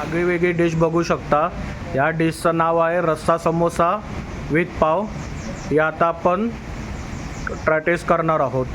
आगळीवेगळी डिश बघू शकता. या डिशचं नाव आहे रस्सा समोसा विथ पाव. हे आता आपण टेस्ट करणार आहोत.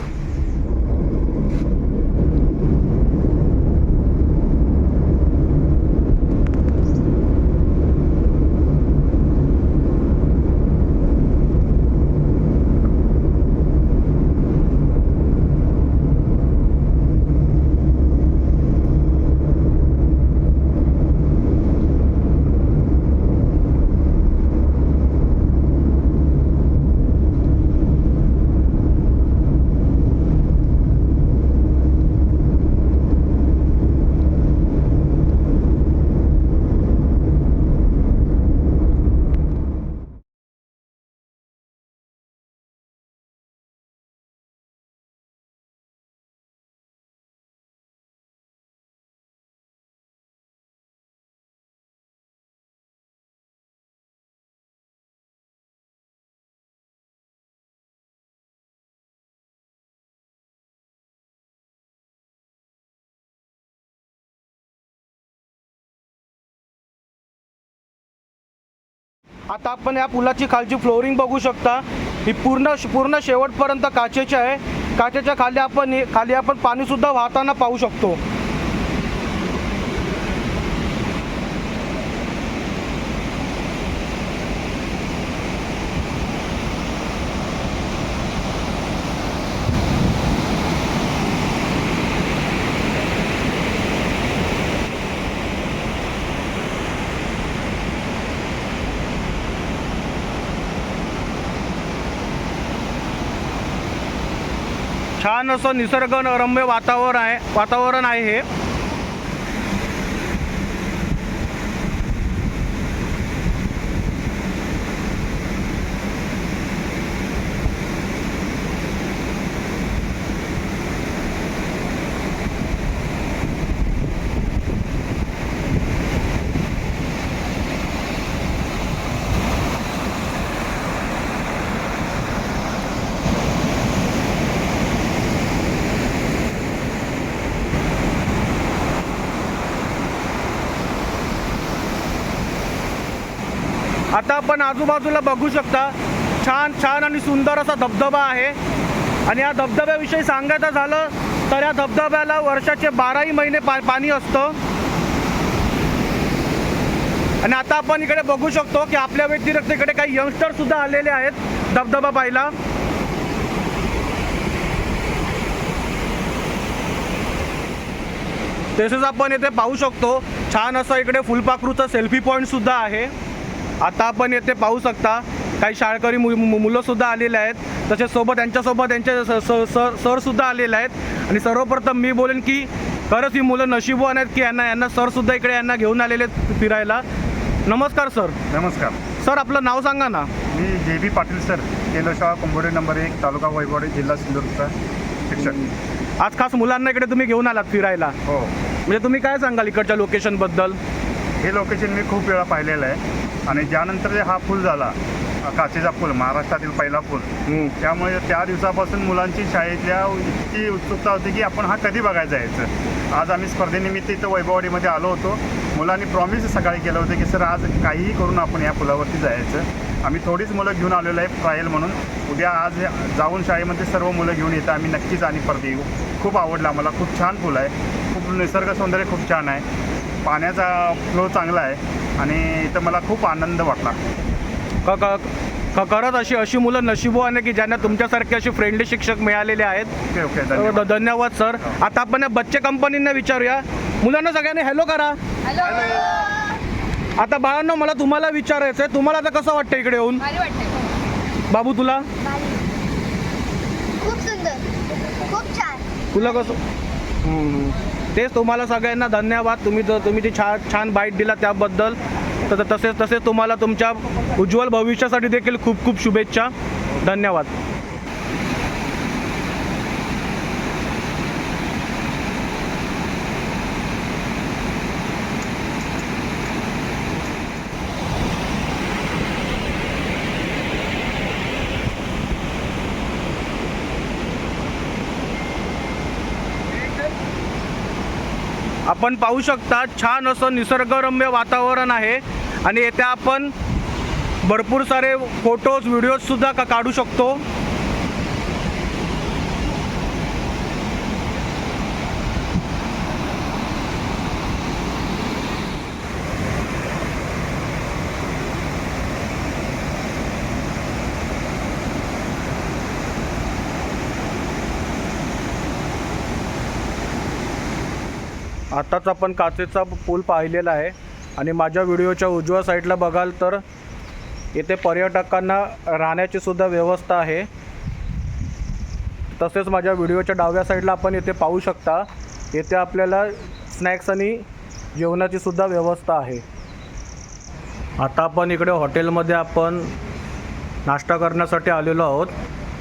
आता आपण या पुलाची खालची फ्लोरिंग बघू शकता. ही पूर्ण शेवटपर्यंत काचेची आहे. काचेच्या खाली आपण पाणी सुद्धा वाहताना पाहू शकतो. छान असं निसर्गरम्य वातावरण आहे हे. आता आपण आजूबाजूला बघू शकता. छान आणि सुंदर असा धबधबा आहे. आणि या धबधब्याविषयी सांगायचं झालं तर या धबधब्याला वर्षाचे 12ही महिने पाणी असतं. आणि आता आपण इकडे बघू शकतो की आपल्या व्यतिरिक्त इकडे काही यंगस्टर सुद्धा आलेले आहेत धबधबा पाहायला. तसेच आपण इथे पाहू शकतो छान असं इकडे फुलपाखरूचं सेल्फी पॉईंट सुद्धा आहे. आता आपण येथे पाहू शकता काही शाळकरी मुलं सुद्धा आलेले आहेत. तसेच त्यांच्यासोबत त्यांचे सर सुद्धा आलेले आहेत. आणि सर्वप्रथम मी बोलेन की खरंच ही मुलं नशीबवान आहेत की यांना सर सुद्धा इकडे घेऊन आलेले आहेत फिरायला. नमस्कार सर. नमस्कार सर, आपलं नाव सांगा ना. मी जे.बी. पाटील सर, केंद्रशाळा कुंभोडे नंबर 1, तालुका वैभववाडी, जिल्हा सिंधुदुर्गचा शिक्षक. आज खास मुलांना इकडे तुम्ही घेऊन आलात फिरायला. हो. म्हणजे तुम्ही काय सांगाल इकडच्या लोकेशनबद्दल? हे लोकेशन मी खूप वेळा पाहिलेलं आहे. आणि ज्यानंतर हा पूल झाला, काचेचा पूल, महाराष्ट्रातील पहिला पूल, त्यामुळे त्या दिवसापासून मुलांची शाळेतल्या इतकी उत्सुकता होती की आपण हा कधी बघायला जायचं. आज आम्ही स्पर्धेनिमित्त इथं वैभववाडीमध्ये आलो होतो. मुलांनी प्रॉमिस सकाळी केलं होतं की सर आज काहीही करून आपण या पुलावरती जायचं. आम्ही थोडीच मुलं घेऊन आलेलो आहे ट्रायल म्हणून. उद्या आज जाऊन शाळेमध्ये सर्व मुलं घेऊन येतं आम्ही नक्कीच आणि परत येऊ. खूप आवडला आम्हाला. खूप छान पूल आहे. खूप निसर्ग सौंदर्य खूप छान आहे. पाण्याचा फ्लो चांगला आहे आणि इथं मला खूप आनंद वाटला. खरंच अशी मुलं नशीबवान आहे की ज्यांना तुमच्यासारखे असे फ्रेंडली शिक्षक मिळालेले आहेत. ओके, धन्यवाद सर. आता आपण बच्चे कंपनींना विचारूया. मुलांना सगळ्यांनी हॅलो करा. आता बाळांनो, मला तुम्हाला विचारायचं आहे, तुम्हाला आता कसं वाटतं इकडे येऊन? बाबू, तुला? खूप सुंदर, खूप छान. तुला कसं? तेच तुम्हाला सगळ्यांना धन्यवाद. तुम्ही जी छान बाईट दिला त्याबद्दल. तसेच तुम्हाला तुमच्या उज्ज्वल भविष्यासाठी देखील खूप खूप शुभेच्छा. धन्यवाद. आपण पाहू शकता छान असं निसर्गरम्य वातावरण आहे आणि येथे आपण भरपूर सारे फोटोज व्हिडिओजसुद्धा काढू शकतो. आताच आपण काचेचा पूल पाहिलेला आहे आणि माझ्या व्हिडिओच्या उजव्या साईडला बघाल तर येथे पर्यटकांना राहण्याची सुद्धा व्यवस्था आहे. तसेच माझ्या व्हिडिओच्या डाव्या साईडला आपण येथे पाहू शकता, येथे आपल्याला स्नॅक्स आणि जेवणाची सुद्धा व्यवस्था आहे. आता आपण इकडे हॉटेलमध्ये आपण नाश्ता करण्यासाठी आलेलो आहोत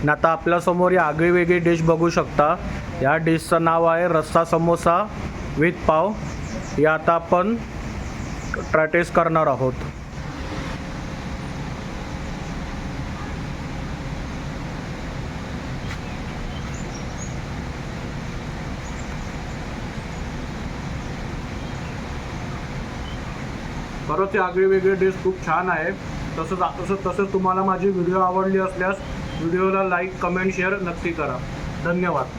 आणि आता आपल्यासमोर ही आगळीवेगळी डिश बघू शकता. या डिशचं नाव आहे रस्सा समोसा विथ पाव. हे आता आपण टेस्ट करणार आहोत. खरंच ही आगळीवेगळी डिश खूप छान आहे. तसंच तुम्हाला माझी व्हिडिओ आवडली असल्यास व्हिडिओला लाईक कमेंट शेअर नक्की करा. धन्यवाद.